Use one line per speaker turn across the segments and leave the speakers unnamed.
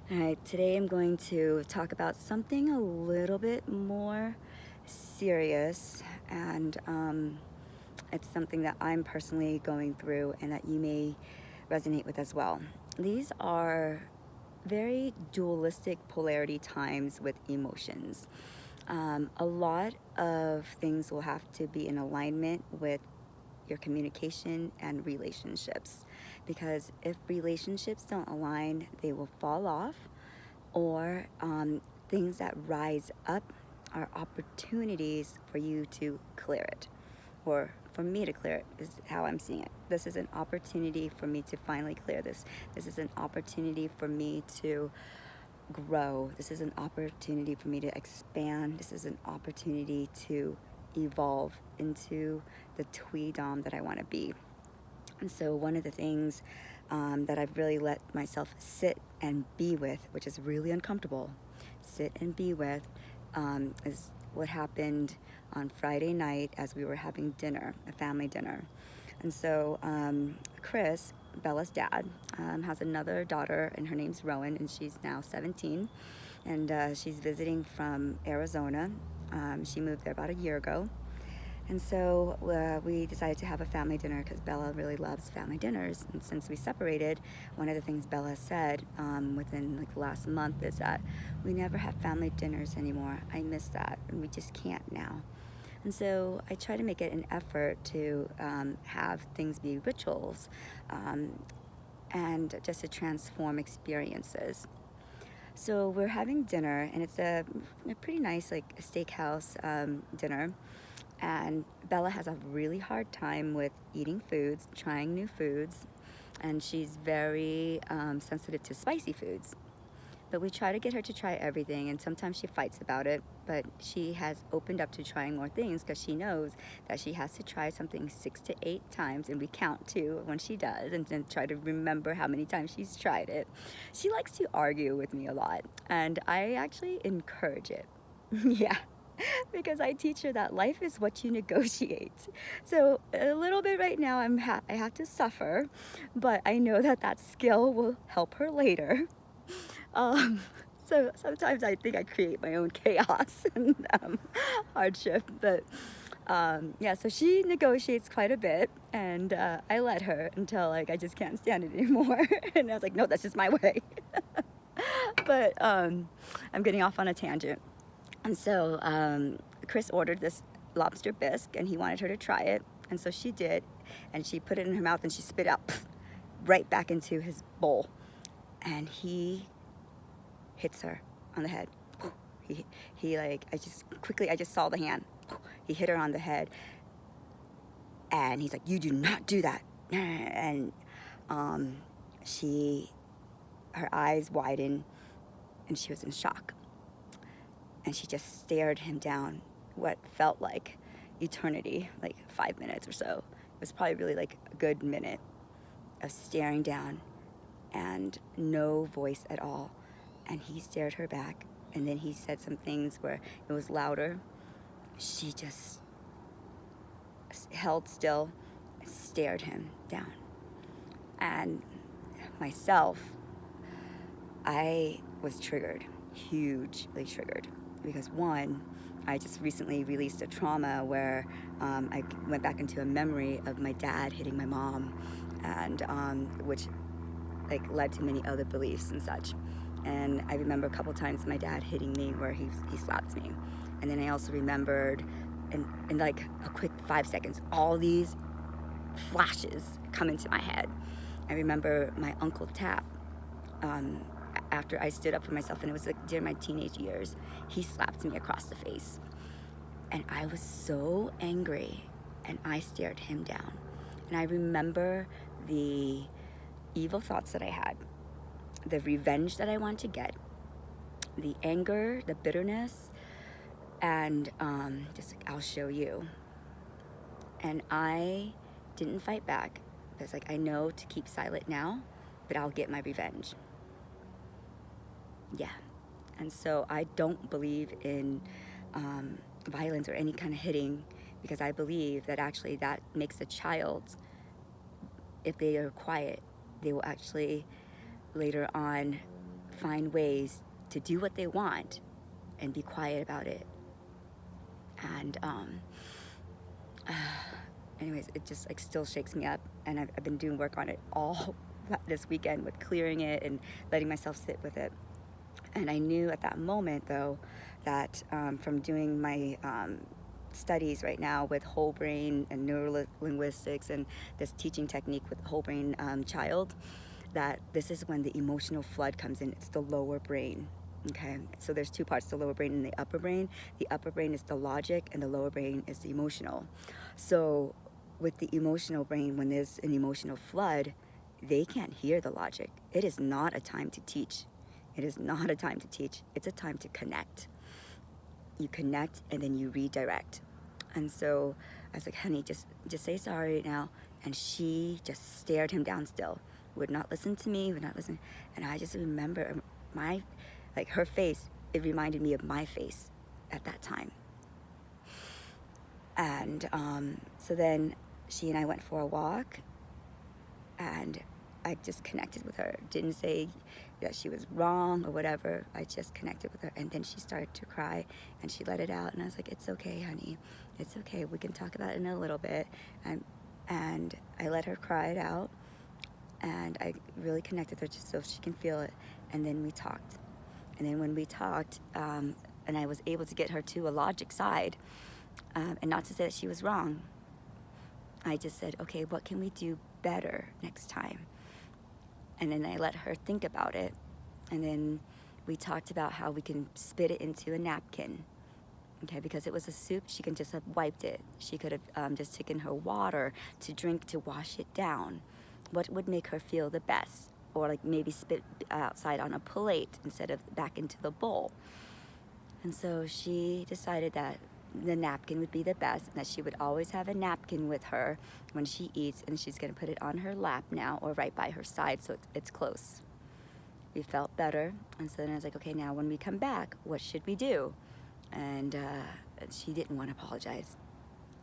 All right, today I'm going to talk about something a little bit more serious, and it's something that I'm personally going through and that you may resonate with as well. These are very dualistic polarity times with emotions. A lot of things will have to be in alignment with your communication and relationships, because if relationships don't align, they will fall off, or things that rise up are opportunities for you to clear it, or for me to clear it, is how I'm seeing it. This is an opportunity for me to finally clear this. This is an opportunity for me to grow. This is an opportunity for me to expand. This is an opportunity to evolve into the Thuy Dam that I want to be. And so one of the things that I've really let myself sit and be with, which is really uncomfortable, sit and be with, is what happened on Friday night as we were having dinner, a family dinner. And so Chris, Bella's dad, has another daughter, and her name's Rowan, and she's now 17. And she's visiting from Arizona. She moved there about a year ago. And so we decided to have a family dinner because Bella really loves family dinners. And since we separated, one of the things Bella said within like the last month is that we never have family dinners anymore. I miss that, and we just can't now. And so I try to make it an effort to have things be rituals, and just to transform experiences. So we're having dinner, and it's a pretty nice like steakhouse dinner. And Bella has a really hard time with eating foods, trying new foods, and she's very sensitive to spicy foods. But we try to get her to try everything, and sometimes she fights about it, but she has opened up to trying more things because she knows that she has to try something 6 to 8 times, and we count too when she does, and then try to remember how many times she's tried it. She likes to argue with me a lot, and I actually encourage it. Yeah, because I teach her that life is what you negotiate. So a little bit right now I have to suffer, but I know that that skill will help her later. Um, so sometimes I think I create my own chaos and hardship, but yeah, so she negotiates quite a bit, and I let her until like I just can't stand it anymore. And I was like, no, that's just my way. But I'm getting off on a tangent. And so Chris ordered this lobster bisque, and he wanted her to try it. And so she did, and she put it in her mouth, and she spit out right back into his bowl. And he hits her on the head. He like, I just saw the hand. He hit her on the head, and he's like, you do not do that. And her eyes widened, and she was in shock. And she just stared him down, what felt like eternity, like 5 minutes or so. It was probably really like a good minute of staring down and no voice at all. And he stared her back, and then he said some things where it was louder. She just held still and stared him down. And myself, I was triggered, hugely triggered, because one, I just recently released a trauma where I went back into a memory of my dad hitting my mom, and which like led to many other beliefs and such. And I remember a couple times my dad hitting me where he slapped me. And then I also remembered in like a quick 5 seconds, all these flashes come into my head. I remember my Uncle Tap, after I stood up for myself, and it was like during my teenage years, he slapped me across the face. And I was so angry, and I stared him down. And I remember the evil thoughts that I had, the revenge that I want to get, the anger, the bitterness, and just like, I'll show you. And I didn't fight back. It's like, I know to keep silent now, but I'll get my revenge. Yeah. And so I don't believe in violence or any kind of hitting, because I believe that actually that makes a child, if they are quiet, they will actually later on find ways to do what they want and be quiet about it. And anyways, it just like still shakes me up, and I've been doing work on it all this weekend with clearing it and letting myself sit with it. And I knew at that moment, though, that from doing my studies right now with whole brain and neurolinguistics and this teaching technique with whole brain child, that this is when the emotional flood comes in. It's the lower brain. Okay, so there's two parts, the lower brain and the upper brain. The upper brain is the logic and the lower brain is the emotional. So with the emotional brain, when there's an emotional flood, they can't hear the logic. It is not a time to teach. It is not a time to teach. It's a time to connect. You connect and then you redirect. And so I was like, honey, just say sorry now. And she just stared him down still, would not listen to me, would not listen. And I just remember her face, it reminded me of my face at that time. And so then she and I went for a walk, and I just connected with her. Didn't say that she was wrong or whatever. I just connected with her. And then she started to cry, and she let it out. And I was like, it's okay, honey. It's okay. We can talk about it in a little bit. And I let her cry it out. And I really connected with her just so she can feel it. And then we talked. And then when we talked, and I was able to get her to a logic side, and not to say that she was wrong, I just said, okay, what can we do better next time? And then I let her think about it. And then we talked about how we can spit it into a napkin. Okay, because it was a soup, she can just have wiped it. She could have just taken her water to drink to wash it down. What would make her feel the best? Or like maybe spit outside on a plate instead of back into the bowl. And so she decided that the napkin would be the best, and that she would always have a napkin with her when she eats, and she's gonna put it on her lap now or right by her side so it's close. We felt better, and so then I was like, okay, now when we come back, what should we do? And she didn't want to apologize.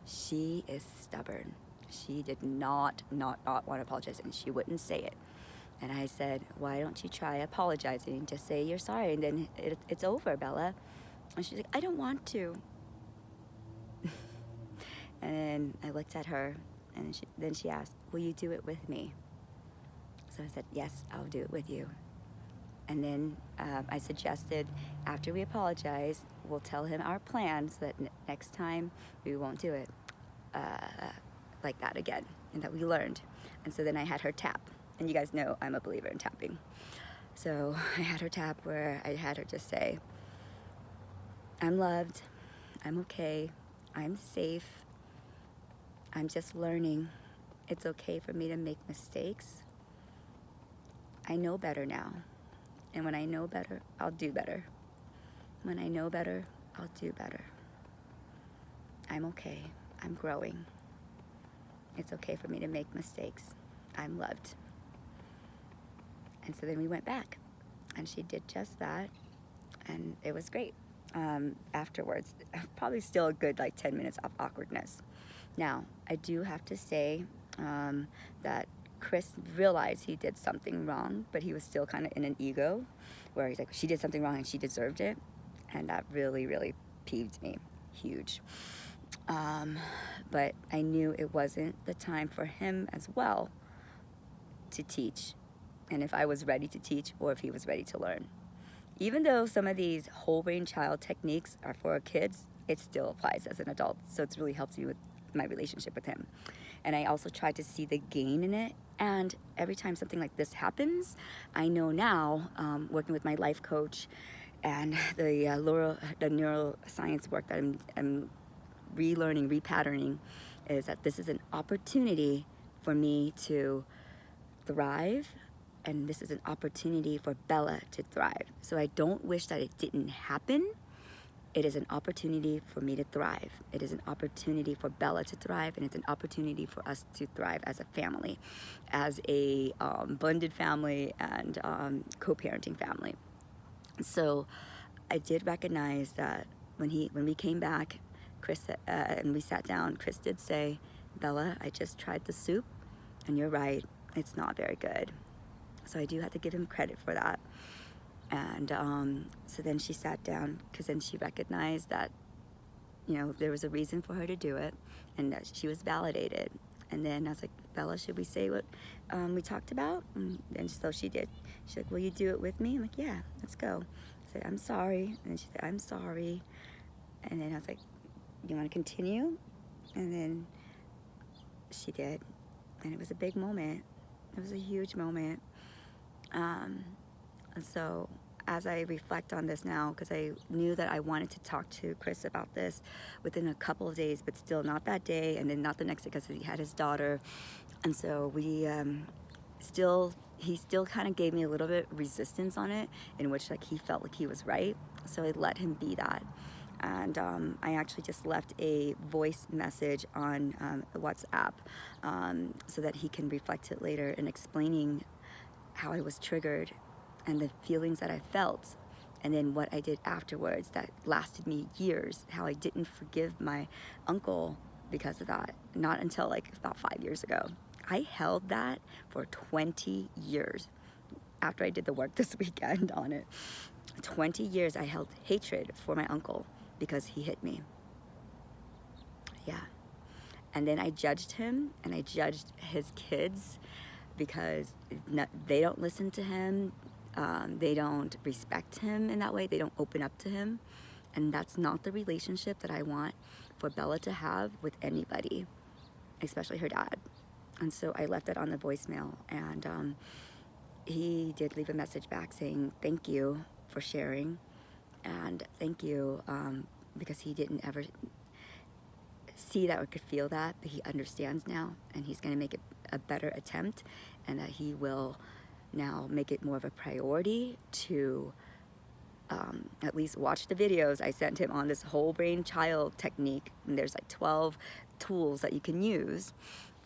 She is stubborn. She did not want to apologize, and she wouldn't say it. And I said, why don't you try apologizing? Just say you're sorry, and then it's over, Bella. And she's like, I don't want to. And I looked at her, and then she asked, will you do it with me? So I said, yes, I'll do it with you. And then I suggested, after we apologize, we'll tell him our plan so that next time we won't do it like that again, and that we learned. And so then I had her tap. And you guys know I'm a believer in tapping. So I had her tap where I had her just say, I'm loved, I'm okay, I'm safe, I'm just learning. It's okay for me to make mistakes. I know better now. And when I know better, I'll do better. When I know better, I'll do better. I'm okay, I'm growing. It's okay for me to make mistakes. I'm loved. And so then we went back, and she did just that, and it was great. Afterwards, probably still a good 10 minutes of awkwardness. Now, I do have to say that Chris realized he did something wrong, but he was still kind of in an ego, where he's like, she did something wrong and she deserved it, and that really, really peeved me, huge. But I knew it wasn't the time for him as well to teach, and if I was ready to teach or if he was ready to learn. Even though some of these whole brain child techniques are for kids, it still applies as an adult. So it's really helped me with my relationship with him. And I also tried to see the gain in it. And every time something like this happens, I know now, working with my life coach and the neuroscience work that I'm relearning, repatterning, is that this is an opportunity for me to thrive, and this is an opportunity for Bella to thrive. So I don't wish that it didn't happen. It is an opportunity for me to thrive. It is an opportunity for Bella to thrive, and it's an opportunity for us to thrive as a family, as a blended family and co-parenting family. So I did recognize that when we came back, Chris and we sat down, Chris did say, Bella, I just tried the soup, and you're right, it's not very good. So I do have to give him credit for that. And so then she sat down, because then she recognized that, you know, there was a reason for her to do it, and that she was validated. And then I was like, Bella, should we say what we talked about? And so she did. She's like, will you do it with me? I'm like, yeah, let's go. I said, I'm sorry. And then she said, I'm sorry. And then I was like, you want to continue? And then she did. And it was a big moment. It was a huge moment. And so as I reflect on this now, because I knew that I wanted to talk to Chris about this within a couple of days, but still not that day, and then not the next day because he had his daughter. And so we he still kind of gave me a little bit resistance on it, in which like he felt like he was right. So I let him be that. And I actually just left a voice message on WhatsApp so that he can reflect it later, and explaining how I was triggered and the feelings that I felt, and then what I did afterwards that lasted me years, how I didn't forgive my uncle because of that, not until like about 5 years ago. I held that for 20 years after I did the work this weekend on it. 20 years I held hatred for my uncle because he hit me. Yeah. And then I judged him, and I judged his kids because they don't listen to him. They don't respect him in that way. They don't open up to him. And that's not the relationship that I want for Bella to have with anybody, especially her dad. And so I left it on the voicemail, and he did leave a message back saying, thank you for sharing, and thank you because he didn't ever see that or could feel that, but he understands now, and he's going to make it a better attempt, and that he will now make it more of a priority to at least watch the videos I sent him on this whole brain child technique. And there's like 12 tools that you can use,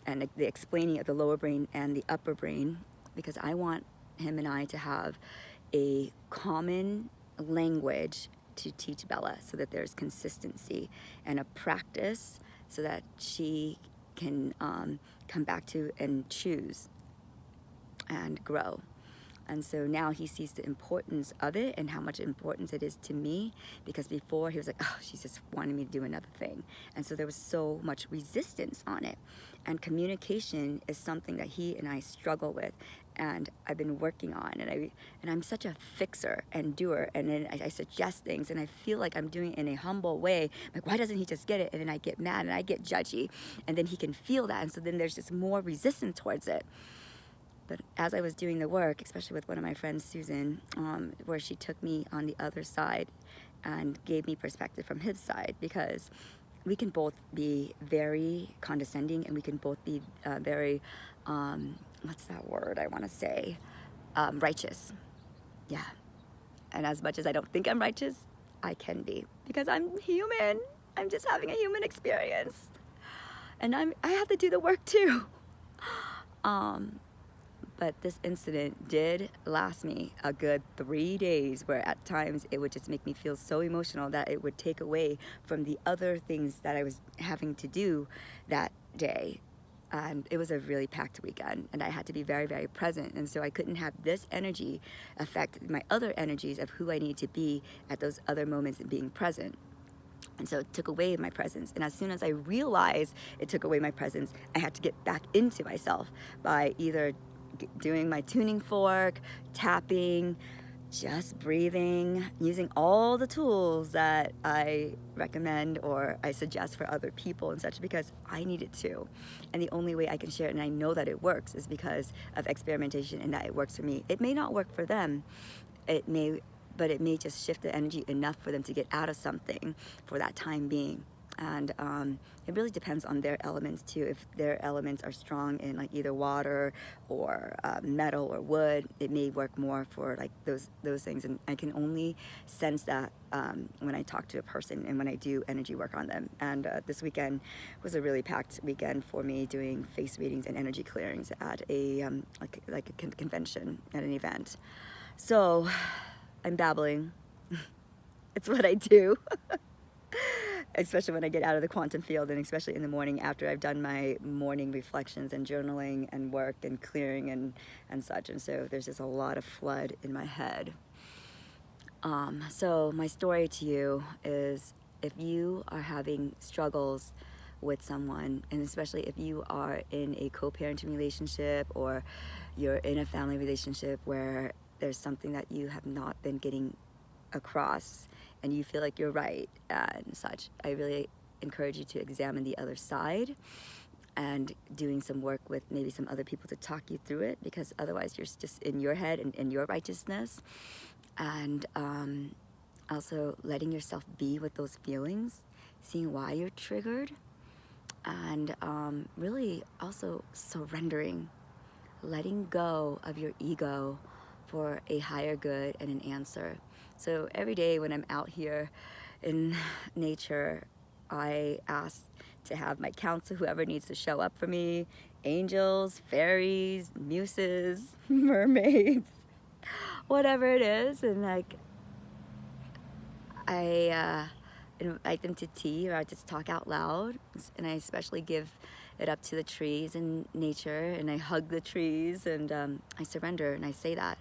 and the explaining of the lower brain and the upper brain, because I want him and I to have a common language to teach Bella, so that there's consistency and a practice so that she can come back to and choose and grow. And so now he sees the importance of it and how much importance it is to me, because before he was like, oh, she's just wanting me to do another thing. And so there was so much resistance on it. And communication is something that he and I struggle with, and I've been working on. And I'm such a fixer and doer, and then I suggest things, and I feel like I'm doing it in a humble way. Like, why doesn't he just get it? And then I get mad and I get judgy, and then he can feel that, and so then there's just more resistance towards it. But as I was doing the work, especially with one of my friends, Susan, where she took me on the other side and gave me perspective from his side, because we can both be very condescending, and we can both be very, what's that word I want to say? Righteous. Yeah. And as much as I don't think I'm righteous, I can be, because I'm human. I'm just having a human experience. And I have to do the work too. But this incident did last me a good 3 days, where at times it would just make me feel so emotional that it would take away from the other things that I was having to do that day. And it was a really packed weekend, and I had to be very, very present. And so I couldn't have this energy affect my other energies of who I need to be at those other moments and being present. And so it took away my presence. And as soon as I realized it took away my presence, I had to get back into myself by either doing my tuning fork, tapping, just breathing, using all the tools that I recommend or I suggest for other people and such, because I need it too. And the only way I can share it, and I know that it works, is because of experimentation, and that it works for me. It may not work for them. But it may just shift the energy enough for them to get out of something for that time being. And it really depends on their elements too. If their elements are strong in like either water or metal or wood, it may work more for like those things. And I can only sense that when I talk to a person and when I do energy work on them. And this weekend was a really packed weekend for me, doing face readings and energy clearings at a like a convention, at an event. So I'm babbling. It's what I do. Especially when I get out of the quantum field, and especially in the morning after I've done my morning reflections and journaling and work and clearing and such. And so there's just a lot of flood in my head. So my story to you is, if you are having struggles with someone, and especially if you are in a co-parenting relationship or you're in a family relationship where there's something that you have not been getting across and you feel like you're right and such, I really encourage you to examine the other side and doing some work with maybe some other people to talk you through it, because otherwise you're just in your head and in your righteousness. And also letting yourself be with those feelings, seeing why you're triggered, and really also surrendering, letting go of your ego for a higher good and an answer. So every day when I'm out here in nature, I ask to have my counsel, whoever needs to show up for me, angels, fairies, muses, mermaids, whatever it is, and like I invite them to tea, or I just talk out loud, and I especially give it up to the trees and nature, and I hug the trees, and I surrender, and I say that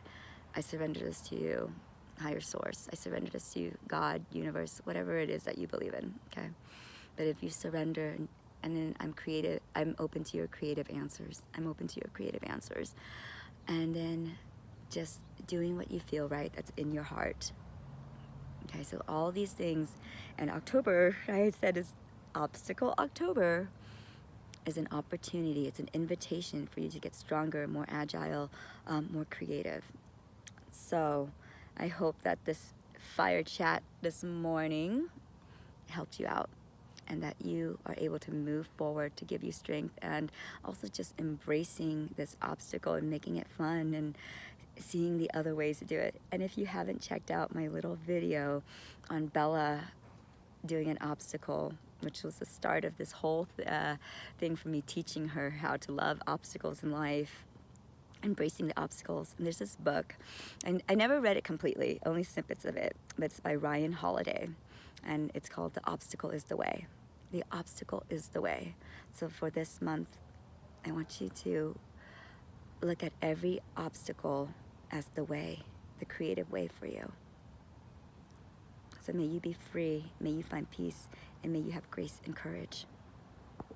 I surrender this to you, higher source. I surrender this to you, God, universe, whatever it is that you believe in. Okay, but if you surrender, and then I'm open to your creative answers. I'm open to your creative answers, and then just doing what you feel right, that's in your heart. Okay, so all these things, and October, I said, is Obstacle October, is an opportunity. It's an invitation for you to get stronger, more agile, more creative. So I hope that this fire chat this morning helped you out, and that you are able to move forward to give you strength, and also just embracing this obstacle and making it fun, and seeing the other ways to do it. And if you haven't checked out my little video on Bella doing an obstacle, which was the start of this whole thing for me, teaching her how to love obstacles in life, embracing the obstacles. And there's this book, and I never read it completely, only snippets of it, but it's by Ryan Holiday, and it's called The Obstacle is the Way. The obstacle is the way. So for this month, I want you to look at every obstacle as the way, the creative way for you. So may you be free, may you find peace, and may you have grace and courage.